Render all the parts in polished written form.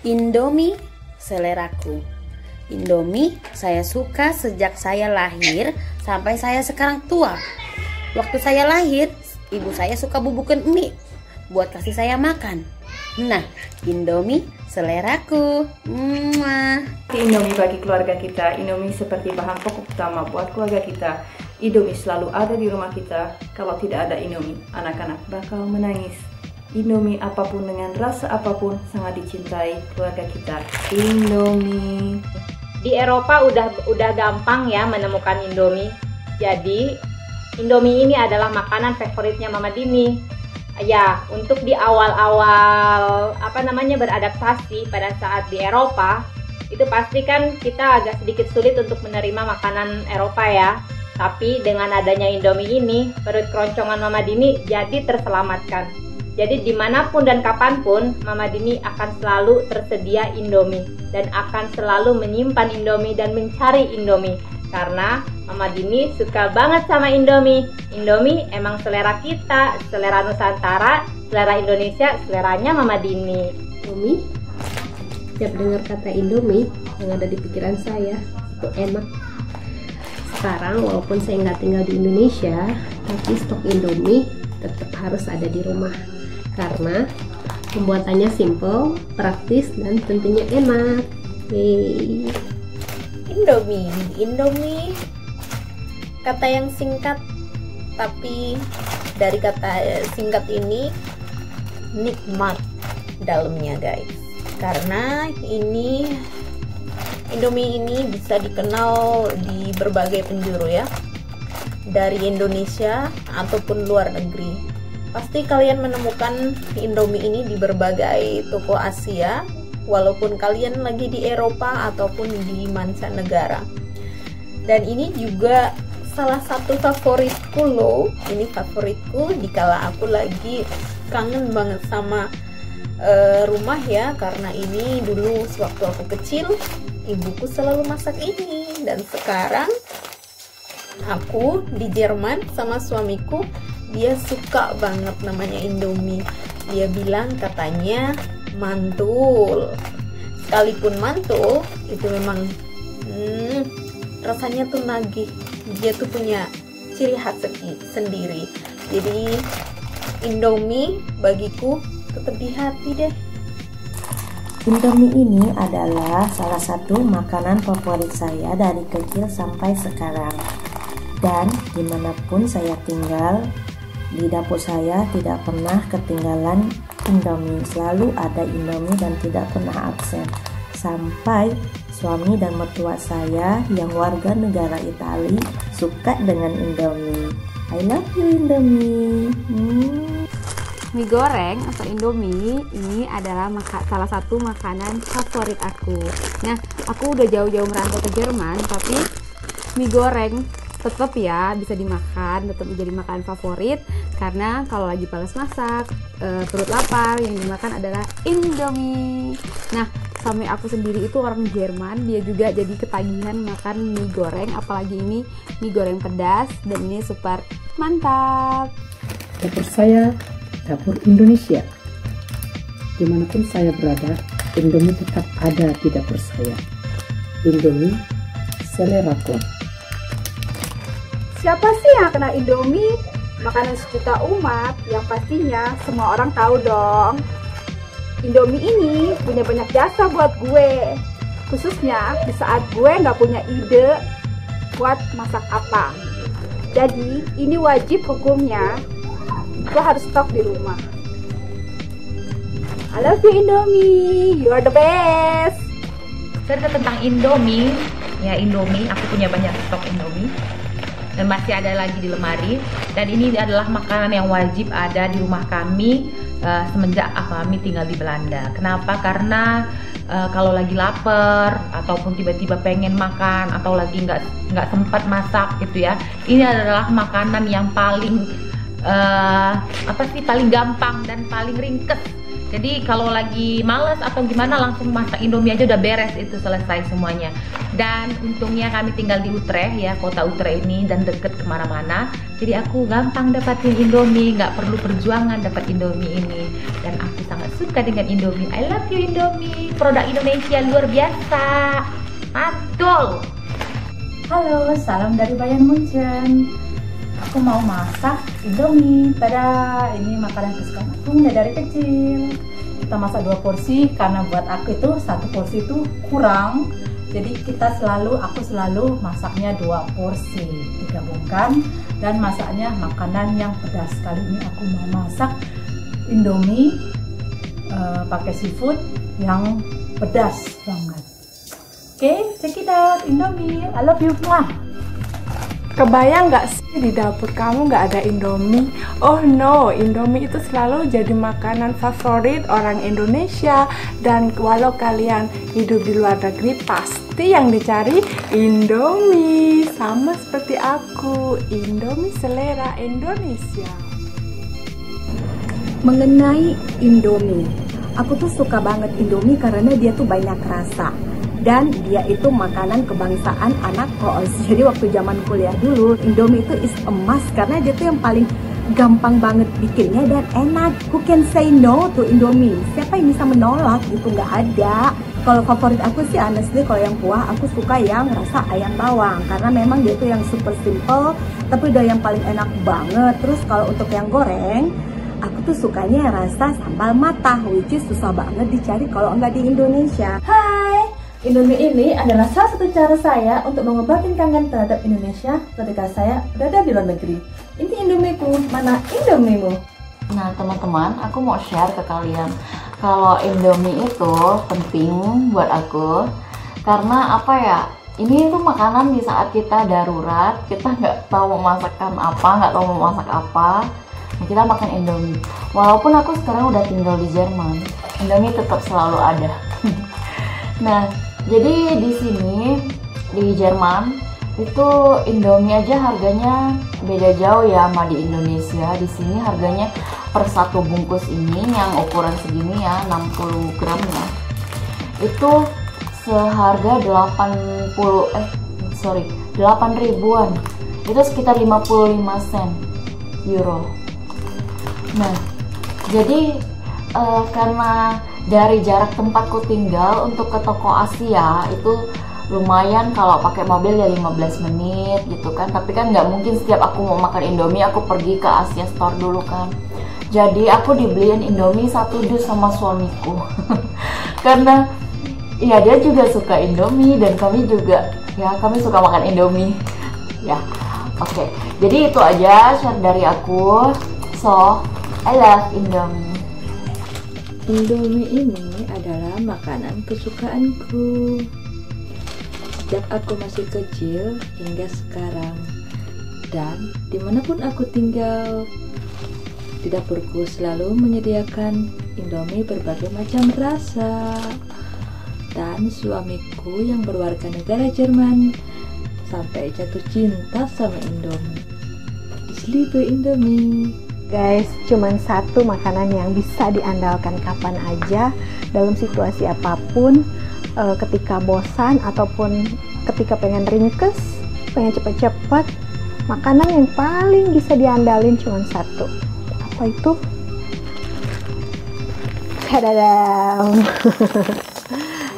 Indomie seleraku. Indomie saya suka sejak saya lahir sampai saya sekarang tua. Waktu saya lahir, ibu saya suka bubukan mie buat kasih saya makan. Nah, Indomie seleraku. Indomie bagi keluarga kita. Indomie seperti bahan pokok utama buat keluarga kita. Indomie selalu ada di rumah kita. Kalau tidak ada Indomie, anak-anak bakal menangis. Indomie apapun dengan rasa apapun sangat dicintai keluarga kita. Indomie. Di Eropa udah gampang ya menemukan Indomie. Jadi Indomie ini adalah makanan favoritnya Mama Dini. Ya, untuk di awal-awal beradaptasi pada saat di Eropa, itu pasti kan kita agak sedikit sulit untuk menerima makanan Eropa ya. Tapi dengan adanya Indomie ini, perut keroncongan Mama Dini jadi terselamatkan. Jadi dimanapun dan kapanpun, Mama Dini akan selalu tersedia Indomie dan akan selalu menyimpan Indomie dan mencari Indomie. Karena Mama Dini suka banget sama Indomie. Indomie emang selera kita, selera Nusantara, selera Indonesia, seleranya Mama Dini. Indomie, setiap dengar kata Indomie, yang ada di pikiran saya, itu enak. Sekarang walaupun saya nggak tinggal di Indonesia, tapi stok Indomie tetap harus ada di rumah. Karena pembuatannya simple, praktis, dan tentunya enak. Yeay. Indomie kata yang singkat, tapi dari kata singkat ini nikmat dalamnya guys. Karena Indomie ini bisa dikenal di berbagai penjuru ya, dari Indonesia ataupun luar negeri. Pasti kalian menemukan Indomie ini di berbagai toko Asia, walaupun kalian lagi di Eropa ataupun di mancanegara. Dan ini juga salah satu favoritku loh. Ini favoritku dikala aku lagi kangen banget sama rumah ya, karena ini dulu sewaktu aku kecil ibuku selalu masak ini. Dan sekarang aku di Jerman sama suamiku, dia suka banget namanya Indomie. Dia bilang katanya mantul. Sekalipun mantul, itu memang rasanya tuh nagih. Dia tuh punya ciri khas sendiri. Jadi Indomie bagiku tetap di hati deh. Indomie ini adalah salah satu makanan favorit saya dari kecil sampai sekarang. Dan dimanapun saya tinggal, di dapur saya tidak pernah ketinggalan Indomie. Selalu ada Indomie dan tidak pernah absen. Sampai suami dan mertua saya yang warga negara Italia suka dengan Indomie. I love you Indomie. Mie goreng atau Indomie ini adalah salah satu makanan favorit aku. Nah, aku udah jauh-jauh merantau ke Jerman, tapi mie goreng tetap ya bisa dimakan, tetap menjadi makanan favorit. Karena kalau lagi malas masak, perut lapar, yang dimakan adalah Indomie. Nah, suami aku sendiri itu orang Jerman, dia juga jadi ketagihan makan mie goreng, apalagi ini mie goreng pedas, dan ini super mantap. Dapur saya, dapur Indonesia. Dimanapun saya berada, Indomie tetap ada di dapur saya. Indomie seleraku. Siapa sih yang kenal Indomie? Makanan sejuta umat yang pastinya semua orang tahu dong. Indomie ini punya banyak jasa buat gue, khususnya di saat gue nggak punya ide buat masak apa. Jadi ini wajib hukumnya, gue harus stok di rumah. I love you Indomie, you are the best. Cerita tentang Indomie, ya Indomie, aku punya banyak stok Indomie dan masih ada lagi di lemari. Dan ini adalah makanan yang wajib ada di rumah kami semenjak kami tinggal di Belanda. Kenapa? Karena kalau lagi lapar ataupun tiba-tiba pengen makan atau lagi nggak sempat masak gitu ya, ini adalah makanan yang paling paling gampang dan paling ringkes Jadi kalau lagi males atau gimana langsung masak Indomie aja udah beres, itu selesai semuanya. Dan untungnya kami tinggal di Utrecht ya, kota Utrecht ini, dan deket kemana-mana. Jadi aku gampang dapatin Indomie, nggak perlu perjuangan dapat Indomie ini. Dan aku sangat suka dengan Indomie. I love you Indomie, produk Indonesia luar biasa, mantul. Halo, salam dari Bayern Munchen. Aku mau masak Indomie. Tada, ini makanan kesukaan aku dari kecil. Kita masak 2 porsi karena buat aku itu 1 porsi itu kurang. Jadi aku selalu masaknya 2 porsi digabungkan dan masaknya makanan yang pedas. Kali ini aku mau masak Indomie pakai seafood yang pedas banget. Oke, check it out Indomie. I love you semua. Kebayang nggak sih di dapur kamu nggak ada Indomie? Oh no, Indomie itu selalu jadi makanan favorit orang Indonesia. Dan walau kalian hidup di luar negeri, pasti yang dicari Indomie. Sama seperti aku, Indomie selera Indonesia. Mengenai Indomie, aku tuh suka banget Indomie karena dia tuh banyak rasa. Dan dia itu makanan kebangsaan anak kos. Jadi waktu zaman kuliah dulu, Indomie itu is a must karena dia tuh yang paling gampang banget bikinnya dan enak. Who can say no to Indomie? Siapa yang bisa menolak? Itu nggak ada. Kalau favorit aku sih honestly, kalau yang kuah aku suka yang rasa ayam bawang karena memang dia tuh yang super simple tapi udah yang paling enak banget. Terus kalau untuk yang goreng, aku tuh sukanya rasa sambal matah, which is susah banget dicari kalau nggak di Indonesia. Hai, Indomie ini adalah salah satu cara saya untuk mengobati kangen terhadap Indonesia ketika saya berada di luar negeri. Ini Indomieku, mana Indomiemu? Nah teman-teman, aku mau share ke kalian kalau Indomie itu penting buat aku karena apa ya, ini tuh makanan di saat kita darurat, kita nggak tahu mau masakan apa, nggak tahu mau masak apa, nah, kita makan Indomie. Walaupun aku sekarang udah tinggal di Jerman, Indomie tetap selalu ada. Nah, jadi di sini di Jerman itu Indomie aja harganya beda jauh ya sama di Indonesia. Di sini harganya per 1 bungkus ini yang ukuran segini ya, 60 gram ya. Itu seharga 8 ribuan. Itu sekitar 55 sen euro. Nah, jadi karena dari jarak tempatku tinggal untuk ke toko Asia itu lumayan, kalau pakai mobil ya 15 menit gitu kan. Tapi kan nggak mungkin setiap aku mau makan Indomie aku pergi ke Asia Store dulu kan. Jadi aku dibeliin Indomie 1 dus sama suamiku. Karena ya dia juga suka Indomie dan kami juga ya kami suka makan Indomie. Ya, oke. Jadi itu aja share dari aku. So, I love Indomie. Indomie ini adalah makanan kesukaanku sejak aku masih kecil hingga sekarang. Dan dimanapun aku tinggal, di dapurku selalu menyediakan Indomie berbagai macam rasa. Dan suamiku yang berwarga negara Jerman sampai jatuh cinta sama Indomie. Ich liebe Indomie. Guys, cuman satu makanan yang bisa diandalkan kapan aja, dalam situasi apapun, ketika bosan ataupun ketika pengen ringkes, pengen cepet-cepet, makanan yang paling bisa diandalin cuman satu. Apa itu? Tadadam.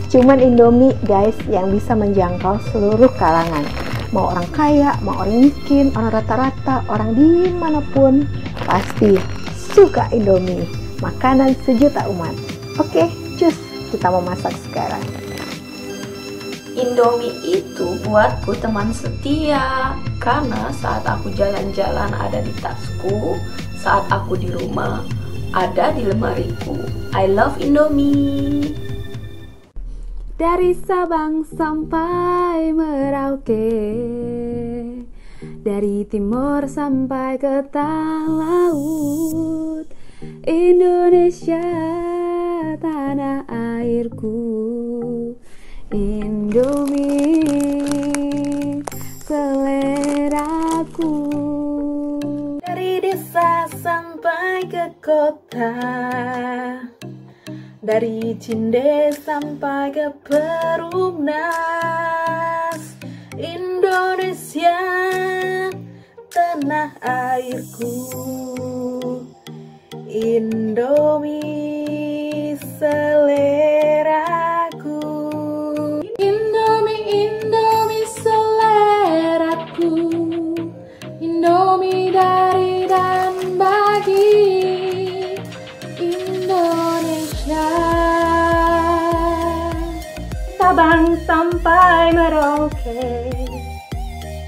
Cuman Indomie guys yang bisa menjangkau seluruh kalangan. Mau orang kaya, mau orang miskin, orang rata-rata, orang dimanapun pasti suka Indomie, makanan sejuta umat. Oke, cus, kita mau masak sekarang. Indomie itu buatku teman setia, karena saat aku jalan-jalan ada di tasku, saat aku di rumah ada di lemariku. I love Indomie. Dari Sabang sampai Merauke, dari timur sampai ke laut, Indonesia tanah airku. Indomie seleraku. Dari desa sampai ke kota, Dari Cinde sampai ke Perumnas, Indonesia tanah airku, Indomie seleraku. Indomie, Indomie seleraku, Indomie dari dan bagi Indonesia. Sabang sampai Merauke,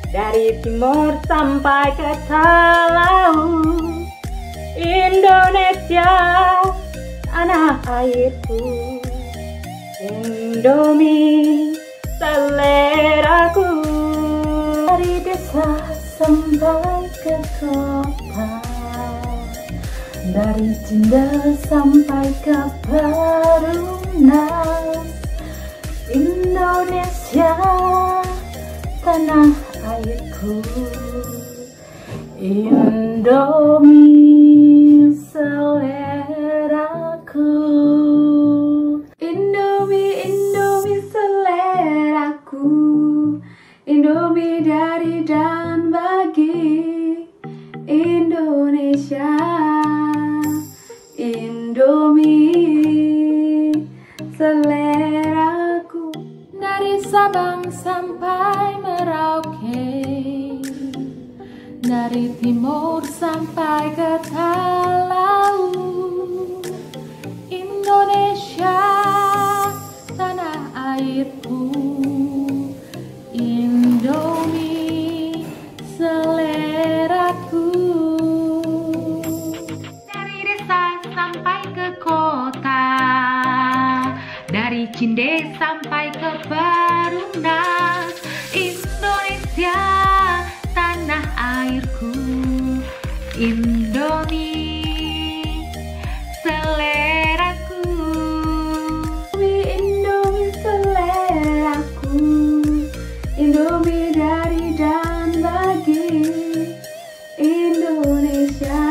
dari timur sampai ke Talaut, Indonesia tanah airku, Indomie seleraku. Dari desa sampai ke kota, dari Cinde sampai ke Perumnas, Indonesia tanah airku, Indomie seleraku. Indomie, Indomie seleraku, Indomie dari dan bagi Indonesia. Indomie seleraku. Dari Sabang sampai Merauke, dari timur sampai ke Talaut, Indonesia tanah airku, Indomie seleraku. Dari desa sampai ke kota, dari Cinde sampai ke Perumnas, Indonesia tanah airku, Indomie seleraku. Indomie seleraku, Indomie dari dan bagi Indonesia.